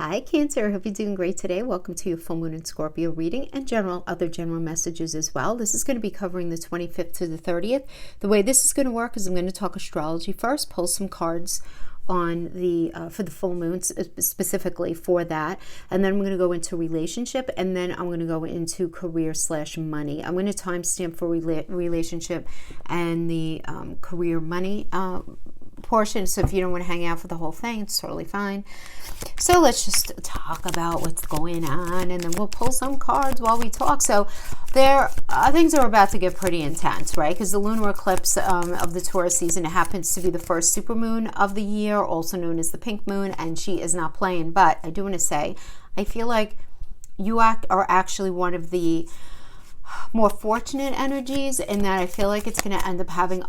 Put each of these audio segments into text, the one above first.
Hi Cancer, I hope you're doing great today. Welcome to your full moon and Scorpio reading and other general messages as well. This is going to be covering the 25th to the 30th. The way this is going to work is I'm going to talk astrology first, pull some cards on the for the full moon specifically for that, and then I'm going to go into relationship, and then I'm going to go into career/money. I'm going to timestamp for relationship and the career money portion, so if you don't want to hang out for the whole thing, it's totally fine. So let's just talk about what's going on, and then we'll pull some cards while we talk. So things are about to get pretty intense, right? Because the lunar eclipse of the Taurus season, it happens to be the first supermoon of the year, also known as the pink moon, and she is not playing. But I do want to say, I feel like you are actually one of the more fortunate energies, in that I feel like it's going to end up having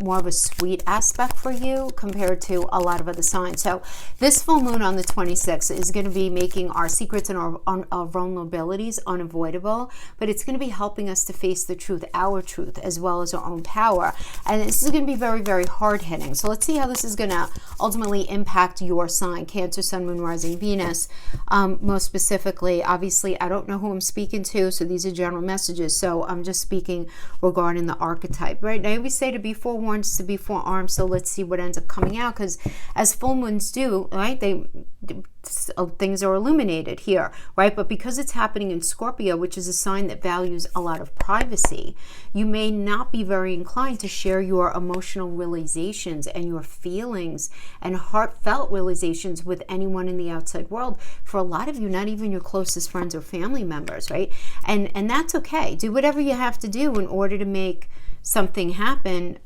more of a sweet aspect for you compared to a lot of other signs. So this full moon on the 26th is going to be making our secrets and our vulnerabilities unavoidable, but it's going to be helping us to face the truth, our truth, as well as our own power. And this is going to be very, very hard hitting. So let's see how this is going to ultimately impact your sign, Cancer, Sun, Moon, Rising, Venus. Most specifically, obviously, I don't know who I'm speaking to, so these are general messages. So I'm just speaking regarding the archetype, right? I always say to be forewarned is to be forearmed. So let's see what ends up coming out, because as full moons do, right, things are illuminated here, right? But because it's happening in Scorpio, which is a sign that values a lot of privacy, you may not be very inclined to share your emotional realizations and your feelings and heartfelt realizations with anyone in the outside world. For a lot of you, not even your closest friends or family members, right? And that's okay. Do whatever you have to do in order to make something happen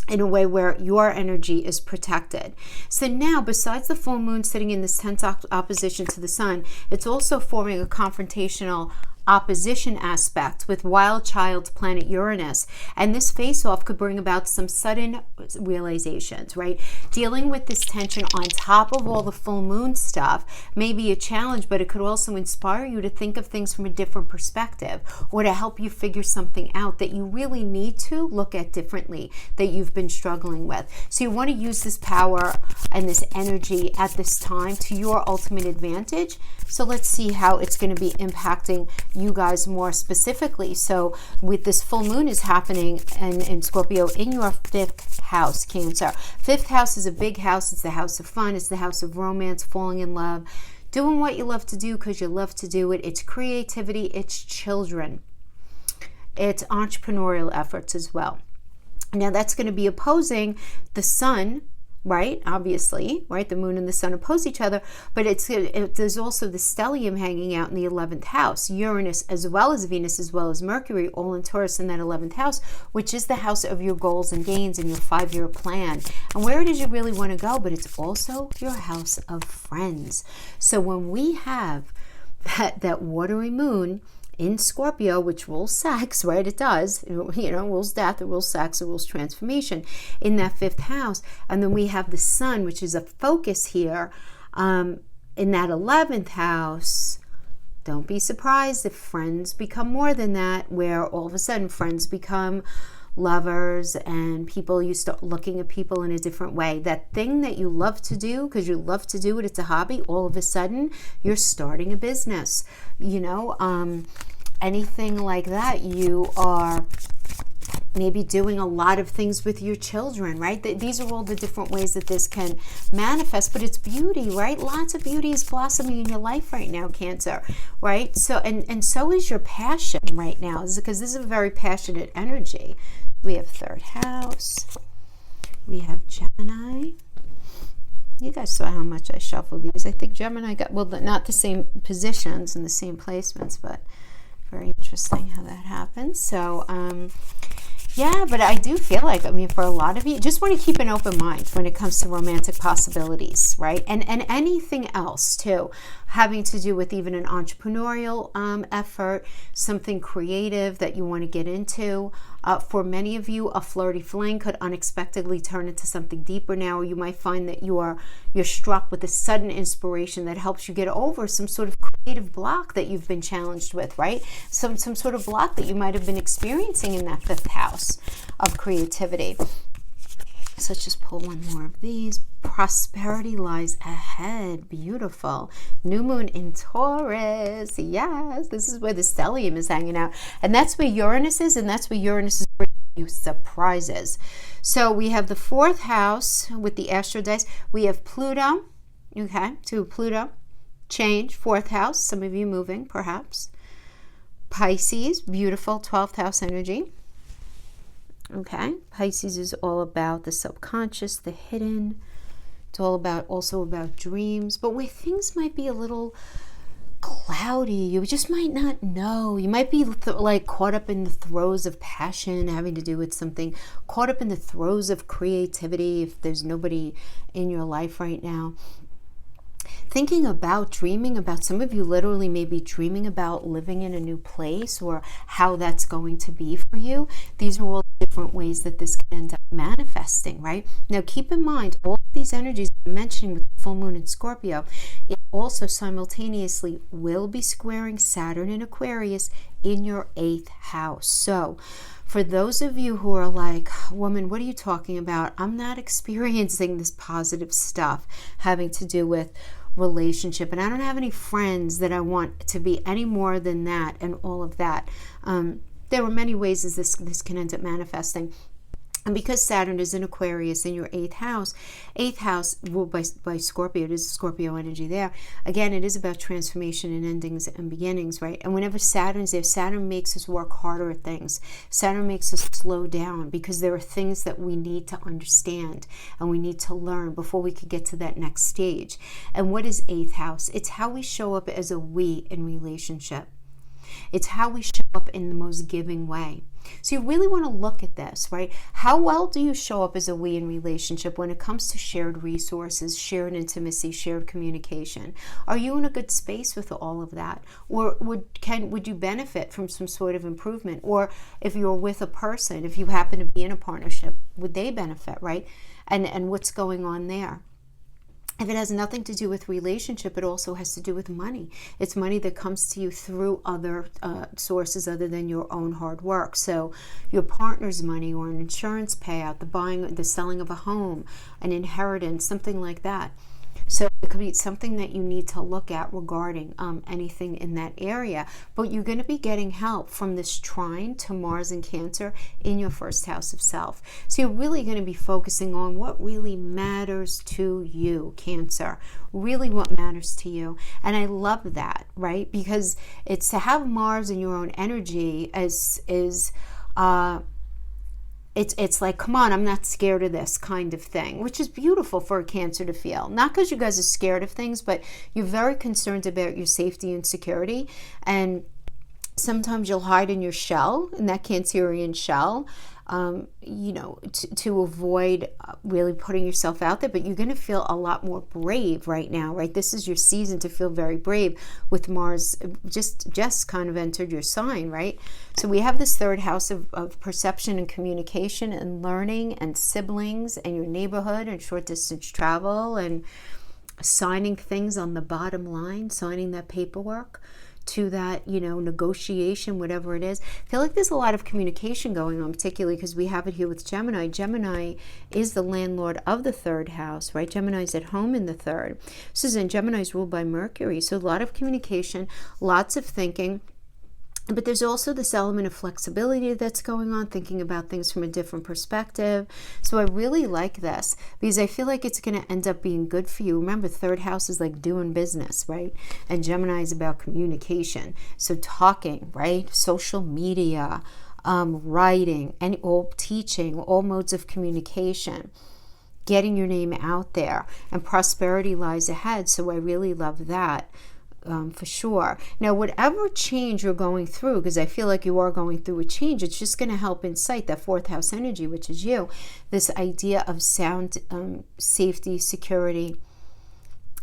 in a way where your energy is protected. So now, besides the full moon sitting in this tense opposition to the sun, it's also forming a confrontational opposition aspect with wild child planet Uranus, and this face-off could bring about some sudden realizations, right? Dealing with this tension on top of all the full moon stuff may be a challenge, but it could also inspire you to think of things from a different perspective, or to help you figure something out that you really need to look at differently, that you've been struggling with. So you want to use this power and this energy at this time to your ultimate advantage. So let's see how it's going to be impacting you guys more specifically. So with this full moon is happening in Scorpio in your 5th house, Cancer. 5th house is a big house. It's the house of fun. It's the house of romance, falling in love, doing what you love to do because you love to do it. It's creativity. It's children. It's entrepreneurial efforts as well. Now that's going to be opposing the sun, right? Obviously, right? The moon and the sun oppose each other, but there's also the stellium hanging out in the 11th house, Uranus as well as Venus as well as Mercury, all in Taurus in that 11th house, which is the house of your goals and gains and your 5-year plan and where it is you really want to go, but it's also your house of friends. So when we have that watery moon in Scorpio, which rules sex, right? It does, rules death, it rules sex, it rules transformation in that 5th house. And then we have the sun, which is a focus here in that 11th house. Don't be surprised if friends become more than that, where all of a sudden friends become lovers and you start looking at people in a different way. That thing that you love to do because you love to do it, it's a hobby, all of a sudden you're starting a business, anything like that. You are maybe doing a lot of things with your children, right? These are all the different ways that this can manifest, but it's beauty, right? Lots of beauty is blossoming in your life right now, Cancer, right? So, and so is your passion right now, because this is a very passionate energy. We have 3rd house. We have Gemini. You guys saw how much I shuffled these. I think Gemini got, well, not the same positions and the same placements, but very interesting how that happens. So, yeah, but I do feel like, for a lot of you, just want to keep an open mind when it comes to romantic possibilities, right? And anything else too, having to do with even an entrepreneurial effort, something creative that you want to get into. For many of you, a flirty fling could unexpectedly turn into something deeper now, or you might find that you're struck with a sudden inspiration that helps you get over some sort of creative block that you've been challenged with, right? Some sort of block that you might have been experiencing in that 5th house of creativity. So let's just pull one more of these. Prosperity lies ahead. Beautiful. New moon in Taurus. Yes, this is where the stellium is hanging out. And that's where Uranus is, and that's where Uranus is bringing you surprises. So we have the 4th house with the astro dice. We have Pluto. Okay, to Pluto. Change, 4th house. Some of you moving, perhaps. Pisces, beautiful 12th house energy. Okay, Pisces is all about the subconscious, the hidden. It's all about, also about dreams, but where things might be a little cloudy, you just might not know. You might be like caught up in the throes of passion, having to do with something, caught up in the throes of creativity if there's nobody in your life right now. Thinking about, dreaming about, some of you literally may be dreaming about living in a new place or how that's going to be for you. These are all different ways that this can end up manifesting, right? Now keep in mind, all of these energies I'm mentioning with the full moon in Scorpio, it also simultaneously will be squaring Saturn in Aquarius in your 8th house. So for those of you who are like, woman, what are you talking about? I'm not experiencing this positive stuff having to do with relationship, and I don't have any friends that I want to be any more than that, and all of that. There are many ways as this can end up manifesting. And because Saturn is in Aquarius in your 8th house ruled by Scorpio, it is Scorpio energy there. Again, it is about transformation and endings and beginnings, right? And whenever Saturn's there, Saturn makes us work harder at things. Saturn makes us slow down because there are things that we need to understand and we need to learn before we could get to that next stage. And what is 8th house? It's how we show up as a we in relationship. It's how we show up in the most giving way. So you really want to look at this, right? How well do you show up as a we in relationship when it comes to shared resources, shared intimacy, shared communication? Are you in a good space with all of that? Or would you benefit from some sort of improvement? Or if you're with a person, if you happen to be in a partnership, would they benefit, right? And what's going on there? If it has nothing to do with relationship, it also has to do with money. It's money that comes to you through other sources other than your own hard work. So your partner's money or an insurance payout, the selling of a home, an inheritance, something like that. So it could be something that you need to look at regarding anything in that area. But you're going to be getting help from this trine to Mars and Cancer in your 1st house of self. So you're really going to be focusing on what really matters to you, Cancer. Really what matters to you. And I love that, right? Because it's to have Mars in your own energy it's like, come on, I'm not scared of this kind of thing, which is beautiful for a Cancer to feel. Not because you guys are scared of things, but you're very concerned about your safety and security. And sometimes you'll hide in your shell, in that Cancerian shell, to avoid really putting yourself out there. But you're going to feel a lot more brave right now, right? This is your season to feel very brave with Mars just kind of entered your sign, right? So we have this 3rd house of perception and communication and learning and siblings and your neighborhood and short distance travel and signing things on the bottom line, signing that paperwork. To that, negotiation, whatever it is. I feel like there's a lot of communication going on, particularly because we have it here with Gemini. Gemini is the landlord of the 3rd house, right? Gemini's at home in the 3rd. Susan, Gemini's ruled by Mercury. So a lot of communication, lots of thinking. But there's also this element of flexibility that's going on, thinking about things from a different perspective. So I really like this because I feel like it's going to end up being good for you. Remember, 3rd house is like doing business, right? And Gemini is about communication. So talking, right? Social media, writing, and all teaching, all modes of communication. Getting your name out there. And prosperity lies ahead. So I really love that. For sure. Now, whatever change you're going through, because I feel like you are going through a change, it's just going to help incite that 4th house energy, which is you, this idea of sound, safety, security,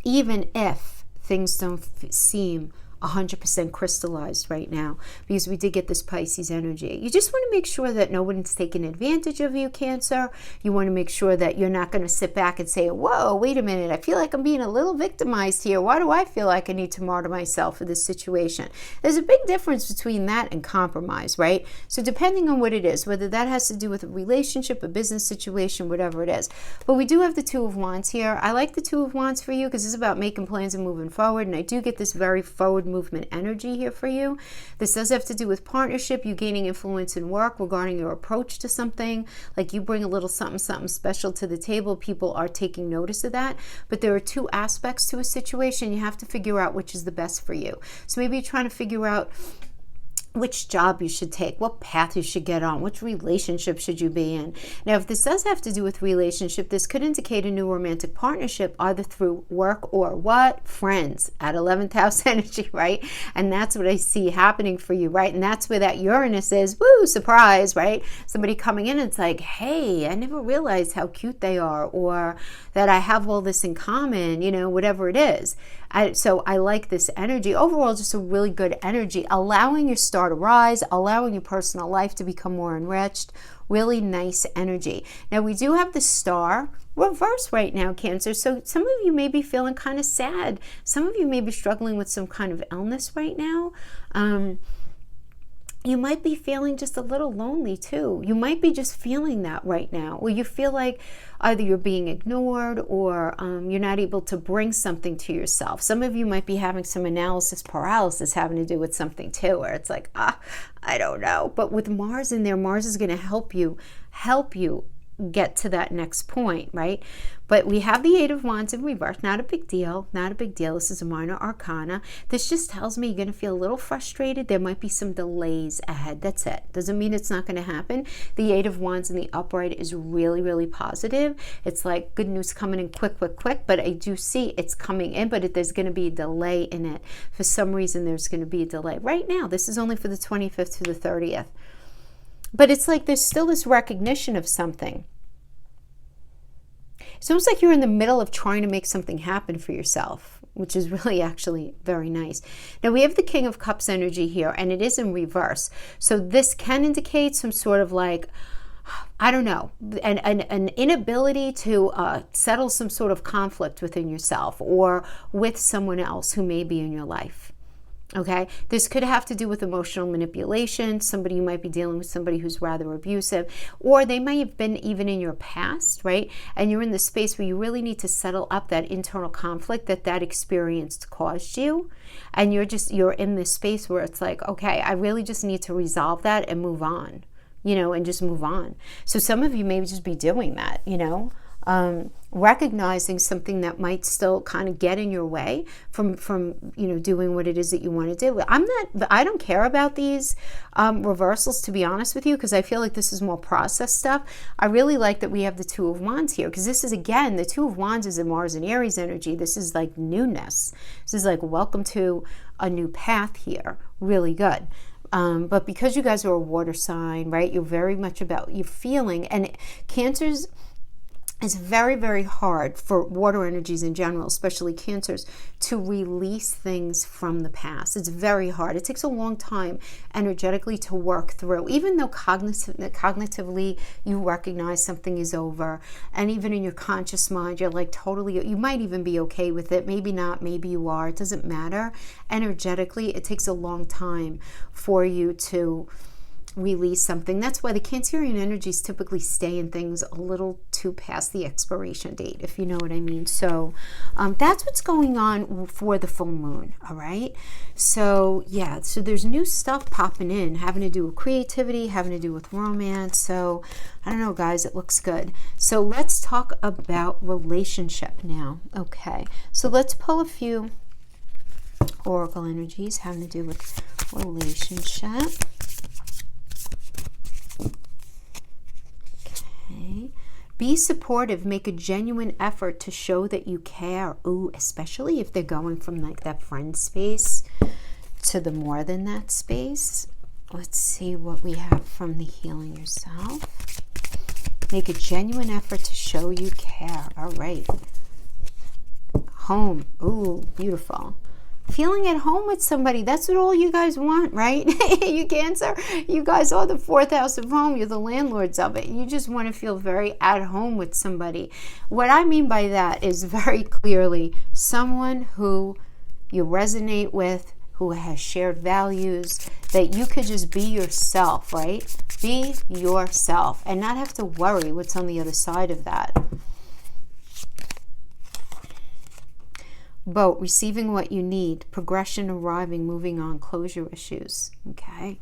even if things don't seem 100% crystallized right now, because we did get this Pisces energy. You just want to make sure that no one's taking advantage of you, Cancer. You want to make sure that you're not going to sit back and say, whoa, wait a minute, I feel like I'm being a little victimized here. Why do I feel like I need to martyr myself for this situation? There's a big difference between that and compromise, right? So depending on what it is, whether that has to do with a relationship, a business situation, whatever it is. But we do have the Two of Wands here. I like the Two of Wands for you because it's about making plans and moving forward. And I do get this very forward movement energy here for you. This does have to do with partnership, you gaining influence in work regarding your approach to something. Like you bring a little something special to the table. People are taking notice of that. But there are two aspects to a situation. You have to figure out which is the best for you. So maybe you're trying to figure out which job you should take, what path you should get on, which relationship should you be in. Now, if this does have to do with relationship, this could indicate a new romantic partnership, either through work or what? Friends at 11th house energy, right? And that's what I see happening for you, right? And that's where that Uranus is, woo, surprise, right? Somebody coming in and it's like, hey, I never realized how cute they are, or that I have all this in common, you know, whatever it is. So I like this energy. Overall, just a really good energy, allowing your star to rise, allowing your personal life to become more enriched. Really nice energy. Now, we do have the star reverse right now, Cancer. So some of you may be feeling kind of sad. Some of you may be struggling with some kind of illness right now. You might be feeling just a little lonely too. You might be just feeling that right now, where you feel like either you're being ignored or you're not able to bring something to yourself. Some of you might be having some analysis paralysis having to do with something too, where it's like, I don't know. But with Mars in there, Mars is going to help you get to that next point, right? But we have the Eight of Wands in reverse. Not a big deal. Not a big deal. This is a minor arcana. This just tells me you're going to feel a little frustrated. There might be some delays ahead. That's it. Doesn't mean it's not going to happen. The Eight of Wands in the upright is really, really positive. It's like good news coming in quick. But I do see it's coming in, but there's going to be a delay in it. For some reason, there's going to be a delay. Right now, this is only for the 25th to the 30th. But it's like there's still this recognition of something. It's almost like you're in the middle of trying to make something happen for yourself, which is really actually very nice. Now, we have the King of Cups energy here, and it is in reverse. So this can indicate some sort of like, I don't know, an inability to settle some sort of conflict within yourself or with someone else who may be in your life. Okay, this could have to do with emotional manipulation. Somebody, you might be dealing with somebody who's rather abusive, or they may have been even in your past, right? And you're in the space where you really need to settle up that internal conflict that experience caused you. And you're in this space where it's like, okay, I really just need to resolve that and move on, you know, and just move on. So some of you may just be doing that, you know. Recognizing something that might still kind of get in your way from you know, doing what it is that you want to do. I don't care about these reversals, to be honest with you, because I feel like this is more process stuff. I really like that we have the Two of Wands here, because this is, again, the Two of Wands is a Mars and Aries energy. This is like newness. This is like welcome to a new path here. Really good. But because you guys are a water sign, right, you're very much about your feeling, and Cancers, it's very, very hard for water energies in general, especially Cancers, to release things from the past. It's very hard. It takes a long time energetically to work through, even though cognitively you recognize something is over, and even in your conscious mind, you're like totally, you might even be okay with it. Maybe not, maybe you are. It doesn't matter. Energetically, it takes a long time for you to release something. That's why the Cancerian energies typically stay in things a little too past the expiration date, if you know what I mean. So that's what's going on for the full moon. All right. So yeah, so there's new stuff popping in, having to do with creativity, having to do with romance. So I don't know, guys, it looks good. So let's talk about relationship now. Okay. So let's pull a few oracle energies having to do with relationship. Okay. Be supportive. Make a genuine effort to show that you care. Ooh, especially if they're going from like that friend space to the more than that space. Let's see what we have from the healing yourself. Make a genuine effort to show you care. All right. Home. Ooh, beautiful. feeling at home with somebody. That's what all you guys want, right? You Cancer, you guys are the fourth house of home. You're the landlords of it. You just want to feel very at home with somebody. What I mean by that is very clearly someone who you resonate with, who has shared values, that you could just be yourself, right? Be yourself and not have to worry what's on the other side of that. Boat, receiving what you need, progression, arriving, moving on, closure issues, okay?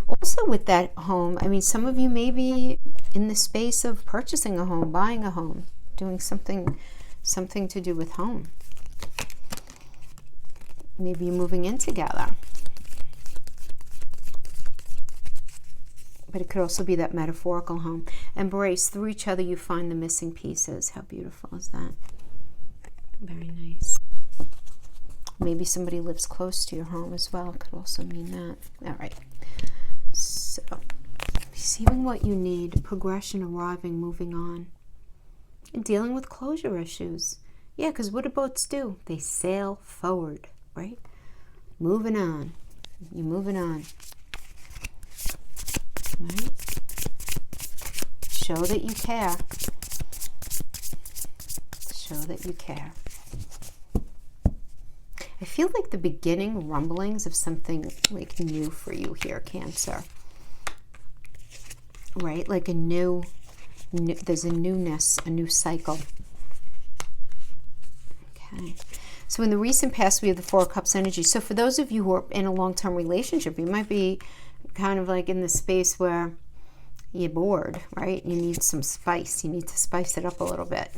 Also with that home, I mean, some of you may be in the space of purchasing a home, buying a home, doing something to do with home. Maybe you're moving in together. But it could also be that metaphorical home. Embrace, through each other you find the missing pieces. How beautiful is that? Very nice. Maybe somebody lives close to your home as well. Could also mean that. All right. So, receiving what you need, progression, arriving, moving on, and dealing with closure issues. Yeah, because what do boats do? They sail forward, right? Moving on. You're moving on. Right? Show that you care. Show that you care. I feel like the beginning rumblings of something like new for you here, Cancer. Right? Like a new there's a newness, a new cycle. Okay. So in the recent past, we have the Four of Cups energy. So for those of you who are in a long-term relationship, you might be kind of like in the space where you're bored, right? You need some spice. You need to spice it up a little bit.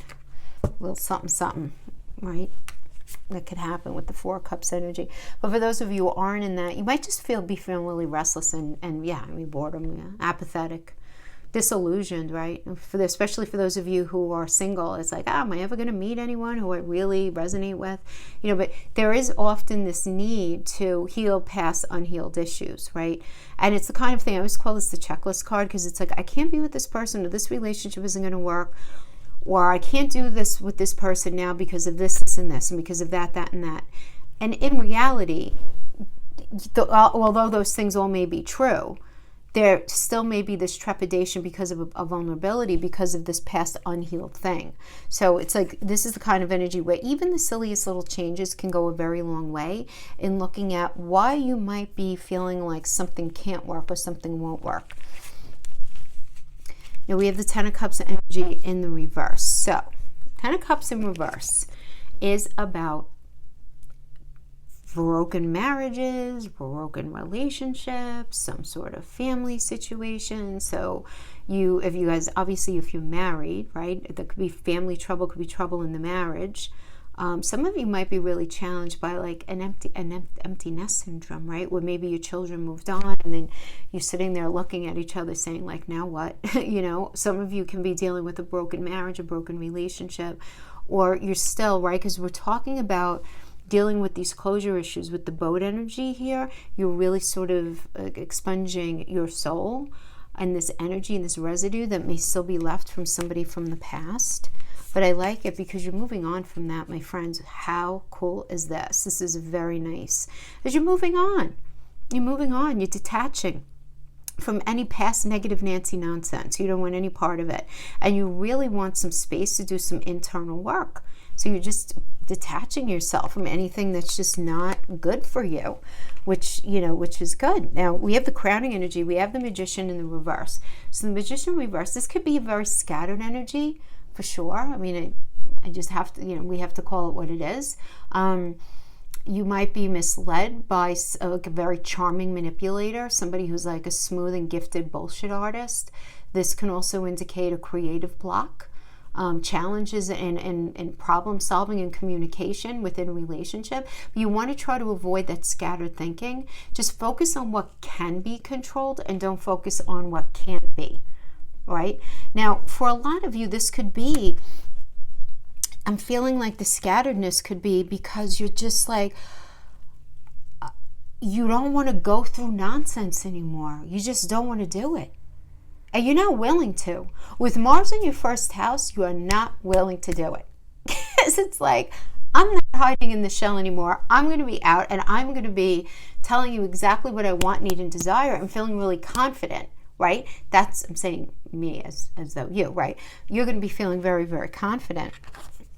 A little something, something, right? That could happen with the Four of Cups energy. But for those of you who aren't in that, you might just be feeling really restless and yeah, I mean, boredom, yeah, apathetic, disillusioned, right? Especially for those of you who are single, it's like, am I ever going to meet anyone who I really resonate with? You know, but there is often this need to heal past unhealed issues, right? And it's the kind of thing, I always call this the checklist card, because it's like, I can't be with this person, or this relationship isn't going to work, or I can't do this with this person now because of this, this, and this, and because of that, that, and that. And in reality, although those things all may be true, there still may be this trepidation because of a vulnerability, because of this past unhealed thing. So it's like, this is the kind of energy where even the silliest little changes can go a very long way in looking at why you might be feeling like something can't work or something won't work. Now we have the Ten of Cups energy in the reverse. So Ten of Cups in reverse is about broken marriages, broken relationships, some sort of family situation. So if you guys, obviously if you're married, right, there could be family trouble, could be trouble in the marriage. Some of you might be really challenged by like an empty nest syndrome, right? Where maybe your children moved on and then you're sitting there looking at each other saying like, now what? You know, some of you can be dealing with a broken marriage, a broken relationship, or you're still, right? Because we're talking about dealing with these closure issues with the boat energy here. You're really sort of expunging your soul and this energy and this residue that may still be left from somebody from the past. But I like it because you're moving on from that, my friends. How cool is this? This is very nice. As you're moving on, you're detaching from any past negative Nancy nonsense. You don't want any part of it. And you really want some space to do some internal work. So you're just detaching yourself from anything that's just not good for you, which is good. Now we have the crowning energy. We have the Magician in the reverse. So the Magician reverse, this could be a very scattered energy for sure. I mean, I just have to, we have to call it what it is. You might be misled by a very charming manipulator, somebody who's like a smooth and gifted bullshit artist. This can also indicate a creative block. Challenges in problem solving and communication within a relationship. You want to try to avoid that scattered thinking. Just focus on what can be controlled and don't focus on what can't be, right? Now, for a lot of you, this could be, I'm feeling like the scatteredness could be because you're just like, you don't want to go through nonsense anymore. You just don't want to do it. And you're not willing to. With Mars in your first house, you are not willing to do it. Because it's like, I'm not hiding in the shell anymore. I'm going to be out and I'm going to be telling you exactly what I want, need, and desire, and feeling really confident, right? I'm saying me as though you, right? You're going to be feeling very, very confident.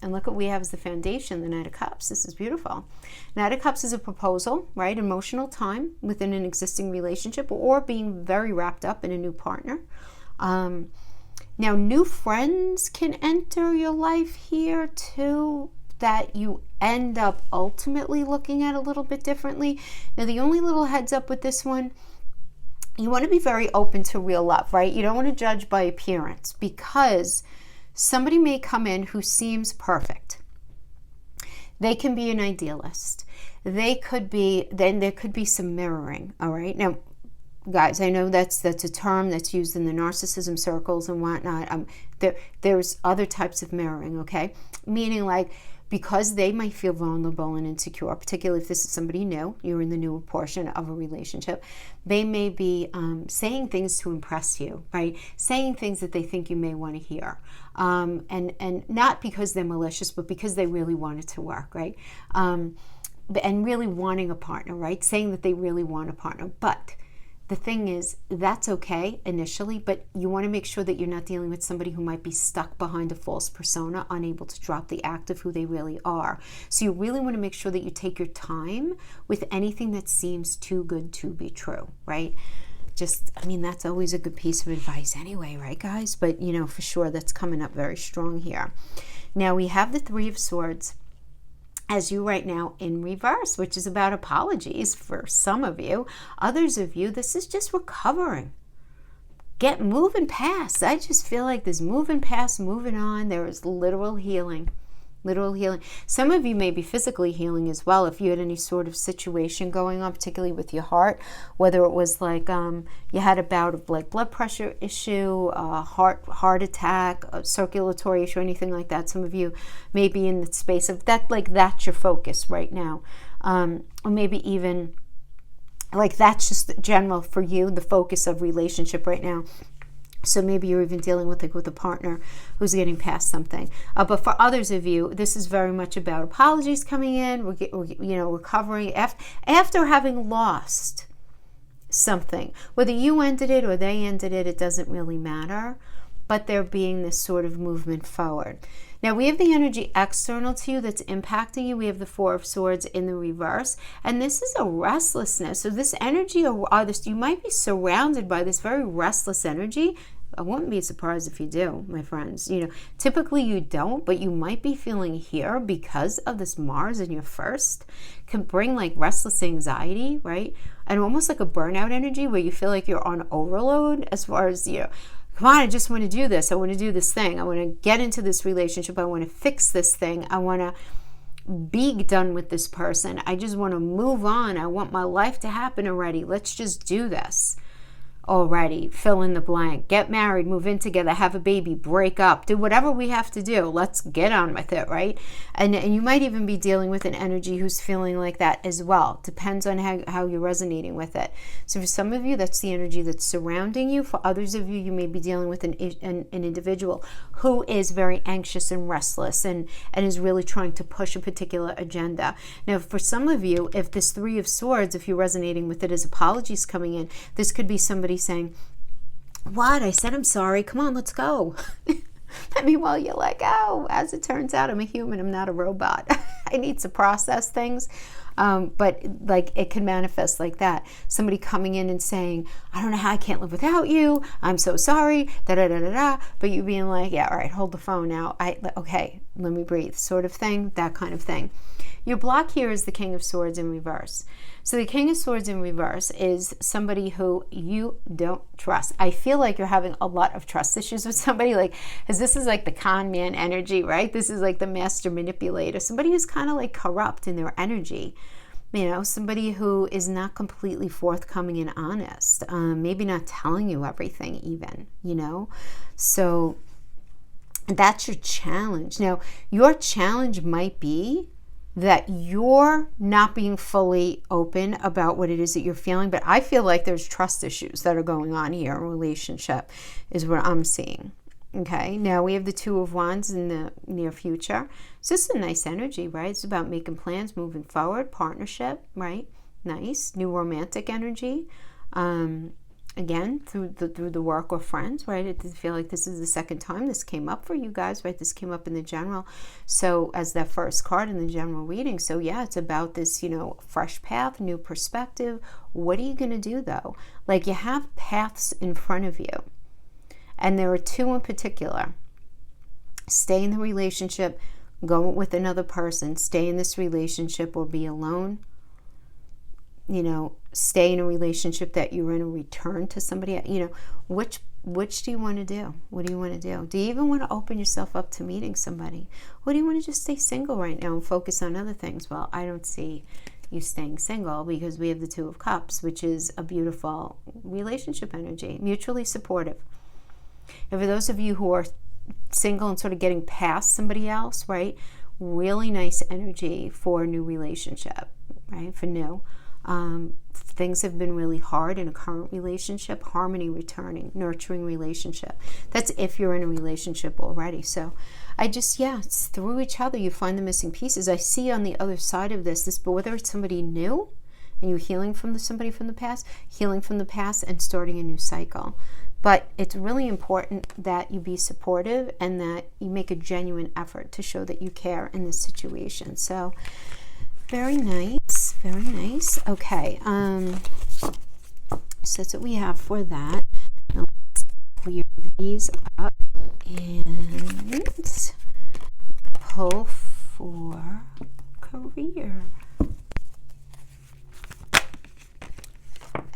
And look what we have as the foundation, the Knight of Cups. This is beautiful. Knight of Cups is a proposal, right? Emotional time within an existing relationship or being very wrapped up in a new partner. Now, new friends can enter your life here too, that you end up ultimately looking at a little bit differently. Now, the only little heads up with this one, you want to be very open to real love, right? You don't want to judge by appearance, because somebody may come in who seems perfect. They can be an idealist. Then there could be some mirroring, all right? Now, guys, I know that's a term that's used in the narcissism circles and whatnot. There's other types of mirroring, okay? Meaning like, because they might feel vulnerable and insecure, particularly if this is somebody new, you're in the newer portion of a relationship, they may be saying things to impress you, right? Saying things that they think you may want to hear. And not because they're malicious, but because they really want it to work, right? And really wanting a partner, right? Saying that they really want a partner. But the thing is, that's okay initially, but you want to make sure that you're not dealing with somebody who might be stuck behind a false persona, unable to drop the act of who they really are. So you really want to make sure that you take your time with anything that seems too good to be true, right? That's always a good piece of advice anyway, right, guys? But, for sure, that's coming up very strong here. Now, we have the Three of Swords as you right now in reverse, which is about apologies for some of you. Others of you, this is just recovering. Get moving past. I just feel like this moving past, moving on. There is literal healing. Literal healing. Some of you may be physically healing as well if you had any sort of situation going on, particularly with your heart, whether it was like you had a bout of like blood pressure issue, heart attack, a circulatory issue, anything like that. Some of you may be in the space of that, like that's your focus right now. Or maybe even like that's just general for you, the focus of relationship right now. So maybe you're even dealing with a partner who's getting past something. But for others of you, this is very much about apologies coming in. We're recovering after having lost something. Whether you ended it or they ended it, it doesn't really matter. But there being this sort of movement forward. Now we have the energy external to you that's impacting you. We have the Four of Swords in the reverse. And this is a restlessness. So this energy, you might be surrounded by this very restless energy. I wouldn't be surprised if you do, my friends. Typically you don't, but you might be feeling here because of this Mars in your first. Can bring like restless anxiety, right? And almost like a burnout energy where you feel like you're on overload as far as, come on, I just want to do this. I want to do this thing. I want to get into this relationship. I want to fix this thing. I want to be done with this person. I just want to move on. I want my life to happen already. Let's just do this already. Fill in the blank. Get married, move in together, have a baby, break up, do whatever we have to do. Let's get on with it, right? And you might even be dealing with an energy who's feeling like that as well. Depends on how you're resonating with it. So for some of you, that's the energy that's surrounding you. For others of you, you may be dealing with an individual who is very anxious and restless and is really trying to push a particular agenda. Now, for some of you, if this Three of Swords, if you're resonating with it as apologies coming in, this could be somebody saying, what? I said I'm sorry. Come on, let's go. Meanwhile, you're like, oh, as it turns out, I'm a human. I'm not a robot. I need to process things. But like it can manifest like that. Somebody coming in and saying, I don't know how I can't live without you. I'm so sorry. Da da da da da. But you being like, yeah, all right, hold the phone now. Okay, let me breathe, sort of thing, that kind of thing. Your block here is the King of Swords in reverse. So the King of Swords in reverse is somebody who you don't trust. I feel like you're having a lot of trust issues with somebody, like, because this is like the con man energy, right? This is like the master manipulator, somebody who's kind of like corrupt in their energy. Somebody who is not completely forthcoming and honest, maybe not telling you everything even, So that's your challenge. Now, your challenge might be that you're not being fully open about what it is that you're feeling, but I feel like there's trust issues that are going on here in a relationship is what I'm seeing. Okay, now we have the Two of Wands in the near future. So this is a nice energy, right? It's about making plans, moving forward, partnership, right? Nice. New romantic energy. Again, through the work or friends, right? I feel like this is the second time this came up for you guys, right? This came up in the general. So as that first card in the general reading. So yeah, it's about this, fresh path, new perspective. What are you going to do though? Like you have paths in front of you. And there are two in particular. Stay in the relationship, go with another person, stay in this relationship or be alone. Stay in a relationship that you're in, or return to somebody. Which do you want to do? What do you want to do? Do you even want to open yourself up to meeting somebody? Or do you want to just stay single right now and focus on other things? Well, I don't see you staying single because we have the Two of Cups, which is a beautiful relationship energy, mutually supportive. And for those of you who are single and sort of getting past somebody else, right? Really nice energy for a new relationship, right? For new. Things have been really hard in a current relationship. Harmony returning, nurturing relationship. That's if you're in a relationship already. So it's through each other you find the missing pieces. I see on the other side of this, but whether it's somebody new and you're healing from somebody from the past, and starting a new cycle. But it's really important that you be supportive and that you make a genuine effort to show that you care in this situation. So very nice, very nice. Okay, so that's what we have for that. Now let's clear these up and pull for career.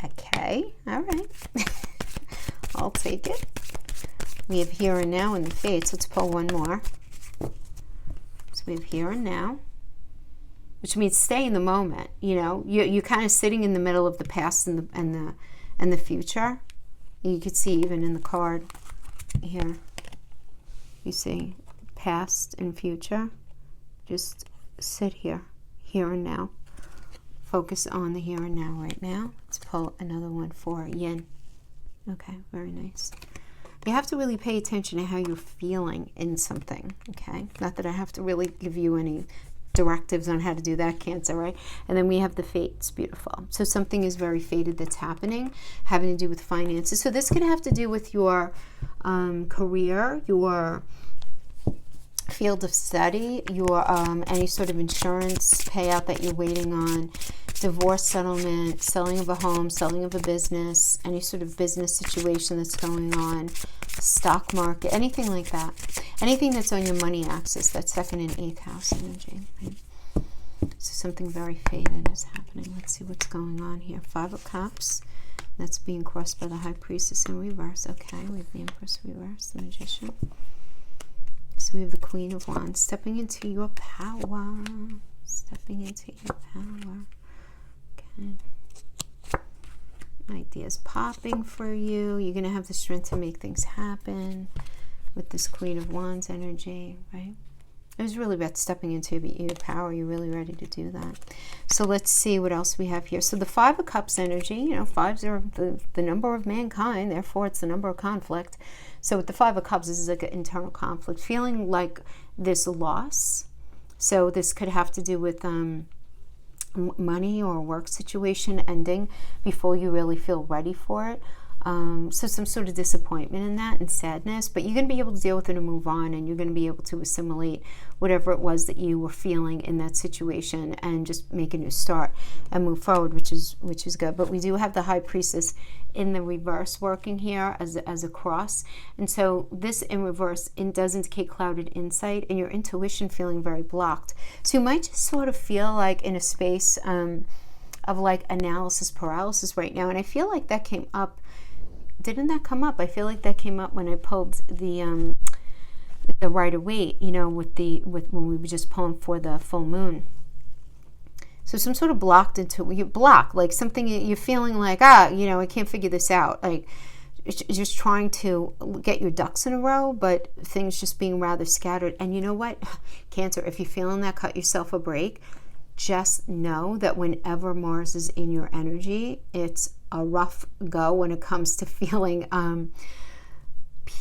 Okay, all right. I'll take it. We have here and now in the Fates. Let's pull one more. So we have here and now, which means stay in the moment. You're kind of sitting in the middle of the past and the future. You could see even in the card here. You see past and future. Just sit here and now. Focus on the here and now right now. Let's pull another one for yin. Okay, very nice. You have to really pay attention to how you're feeling in something, okay? Not that I have to really give you any directives on how to do that, Cancer, right? And then we have the Fates, beautiful. So something is very fated that's happening, having to do with finances. So this could have to do with your career, your field of study, your any sort of insurance payout that you're waiting on, divorce settlement, selling of a home, selling of a business, any sort of business situation that's going on, stock market, anything like that. Anything that's on your money axis, that's second and eighth house energy. Right? So something very fated is happening. Let's see what's going on here. Five of Cups. That's being crossed by the High Priestess in reverse. Okay, we have the Empress reverse, the Magician. So we have the Queen of Wands, stepping into your power. Stepping into your power. Okay. Ideas popping for you. You're going to have the strength to make things happen with this Queen of Wands energy, right? It was really about stepping into your power. You're really ready to do that. So let's see what else we have here. So the Five of Cups energy, fives are the number of mankind, therefore it's the number of conflict. So with the Five of Cups, this is like an internal conflict, feeling like this loss. So this could have to do with money or a work situation ending before you really feel ready for it. So some sort of disappointment in that and sadness, but you're going to be able to deal with it and move on, and you're going to be able to assimilate whatever it was that you were feeling in that situation and just make a new start and move forward, which is good. But we do have the High Priestess in the reverse working here as a cross, and so this in reverse does indicate clouded insight and your intuition feeling very blocked. So you might just sort of feel like in a space of like analysis paralysis right now, and I feel like that came up. Didn't that come up? I feel like that came up when I pulled the Rider-Waite, with when we were just pulling for the full moon. So some sort of like something you're feeling like, I can't figure this out. Like just trying to get your ducks in a row, but things just being rather scattered. And you know what, Cancer, if you're feeling that, cut yourself a break. Just know that whenever Mars is in your energy, it's a rough go when it comes to feeling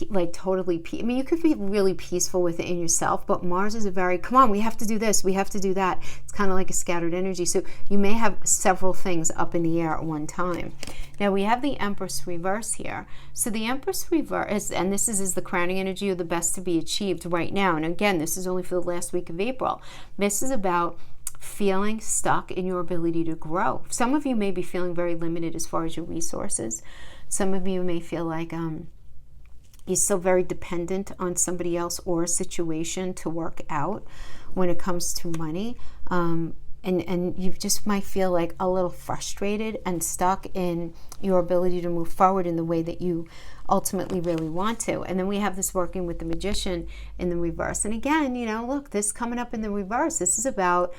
like totally, I mean, you could be really peaceful within yourself, but Mars is a very, come on, we have to do this, we have to do that. It's kind of like a scattered energy. So you may have several things up in the air at one time. Now we have the Empress reverse here. So the Empress reverse, and this is the crowning energy of the best to be achieved right now. And again, this is only for the last week of April. This is about feeling stuck in your ability to grow. Some of you may be feeling very limited as far as your resources. Some of you may feel like, you're still very dependent on somebody else or a situation to work out when it comes to money. And you just might feel like a little frustrated and stuck in your ability to move forward in the way that you ultimately really want to. And then we have this working with the Magician in the reverse. And again, look, this coming up in the reverse, this is about,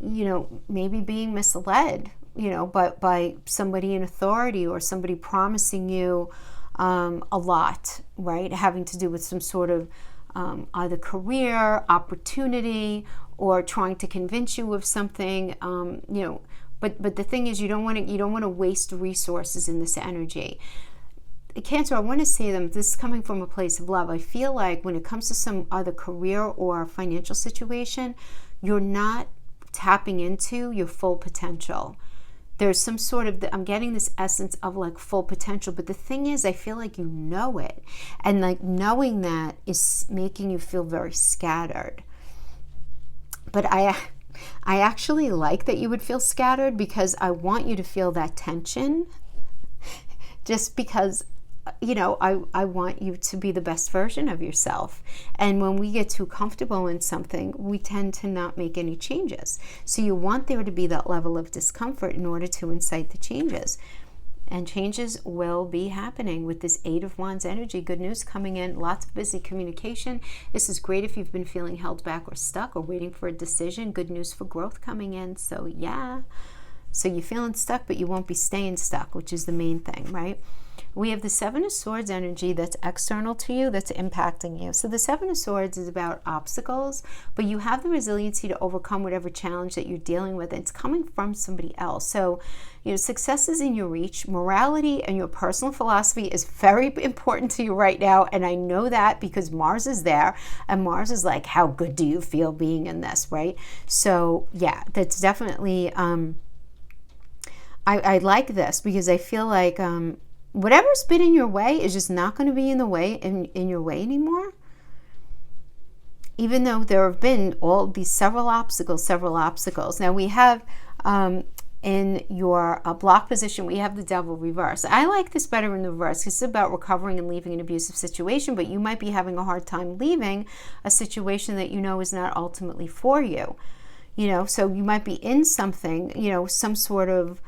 maybe being misled, but by somebody in authority or somebody promising you a lot, right? Having to do with some sort of either career, opportunity, or trying to convince you of something, but the thing is, you don't want to waste resources in this energy. Cancer, I want to say them, this is coming from a place of love. I feel like when it comes to some other career or financial situation, you're not tapping into your full potential. There's some sort of, I'm getting this essence of like full potential, but the thing is, I feel like you know it. And like knowing that is making you feel very scattered. But I actually like that you would feel scattered, because I want you to feel that tension, just because, I want you to be the best version of yourself. And when we get too comfortable in something, we tend to not make any changes. So you want there to be that level of discomfort in order to incite the changes. And changes will be happening with this 8 of Wands energy. Good news coming in, lots of busy communication. This is great if you've been feeling held back or stuck or waiting for a decision. Good news for growth coming in. So yeah. So you're feeling stuck, but you won't be staying stuck, which is the main thing, right? We have the 7 of Swords energy that's external to you, that's impacting you. So the 7 of Swords is about obstacles, but you have the resiliency to overcome whatever challenge that you're dealing with. And it's coming from somebody else. So, success is in your reach. Morality and your personal philosophy is very important to you right now. And I know that because Mars is there. And Mars is like, how good do you feel being in this, right? So yeah, that's definitely, I like this, because I feel like, whatever's been in your way is just not going to be in your way anymore. Even though there have been all these several obstacles. Now we have in your block position, we have the Devil reverse. I like this better in the reverse. It's about recovering and leaving an abusive situation, but you might be having a hard time leaving a situation that is not ultimately for you. So you might be in something, some sort of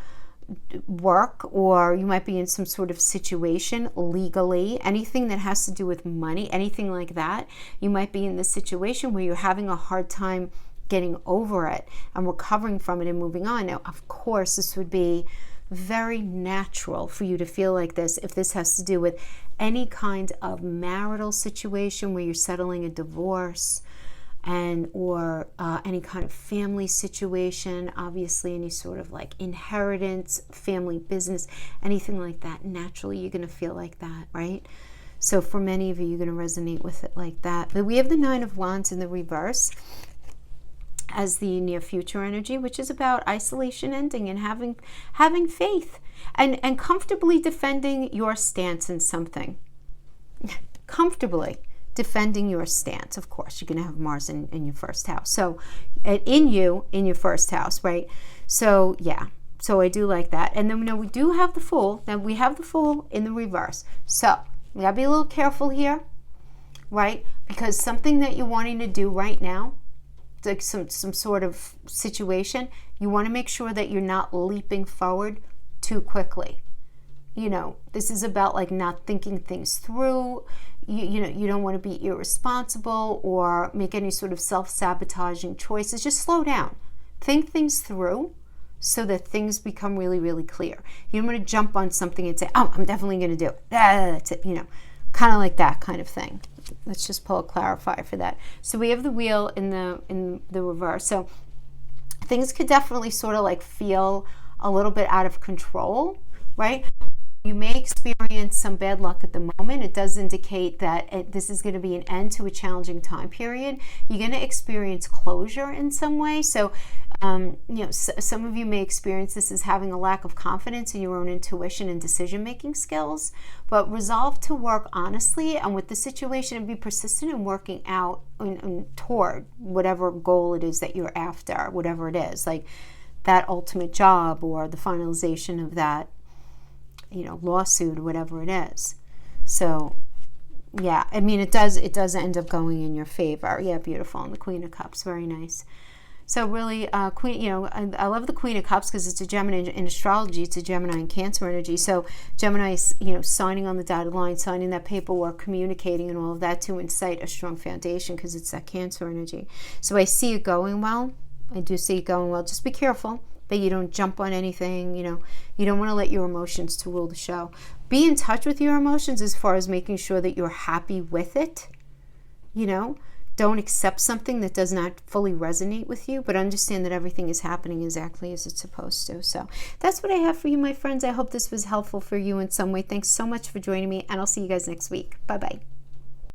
work, or you might be in some sort of situation legally, anything that has to do with money, anything like that. You might be in this situation where you're having a hard time getting over it and recovering from it and moving on. Now, of course, this would be very natural for you to feel like this if this has to do with any kind of marital situation where you're settling a divorce, or any kind of family situation, obviously any sort of like inheritance, family business, anything like that. Naturally, you're going to feel like that, right? So for many of you, you're going to resonate with it like that. But we have the 9 of Wands in the reverse as the near future energy, which is about isolation ending and having faith and comfortably defending your stance in something. Comfortably defending your stance. Of course, you're going to have Mars in your first house. So in your first house, right? So yeah, so I do like that. And then we do have the Fool. Now we have the Fool in the reverse. So we gotta be a little careful here, right? Because something that you're wanting to do right now, like some sort of situation, you want to make sure that you're not leaping forward too quickly. This is about like not thinking things through. You don't want to be irresponsible or make any sort of self-sabotaging choices. Just slow down. Think things through so that things become really, really clear. You don't want to jump on something and say, oh, I'm definitely going to do it. That's it. Kind of like that kind of thing. Let's just pull a clarifier for that. So we have the Wheel in the reverse. So things could definitely sort of like feel a little bit out of control, right? You may experience some bad luck at the moment. It does indicate that this is going to be an end to a challenging time period. You're going to experience closure in some way. So, some of you may experience this as having a lack of confidence in your own intuition and decision-making skills, but resolve to work honestly and with the situation and be persistent in working out toward whatever goal it is that you're after, whatever it is, like that ultimate job or the finalization of that lawsuit or whatever it is. So yeah, I mean, it does end up going in your favor. Yeah, beautiful. And the Queen of Cups, very nice. So really, Queen, I love the Queen of Cups because it's a Gemini in astrology. It's a Gemini and Cancer energy. So Gemini is, signing on the dotted line, signing that paperwork, communicating and all of that to incite a strong foundation because it's that Cancer energy. So I see it going well. I do see it going well. Just be careful that you don't jump on anything. You don't want to let your emotions to rule the show. Be in touch with your emotions as far as making sure that you're happy with it. Don't accept something that does not fully resonate with you, but understand that everything is happening exactly as it's supposed to. So that's what I have for you, my friends. I hope this was helpful for you in some way. Thanks so much for joining me, and I'll see you guys next week. Bye-bye.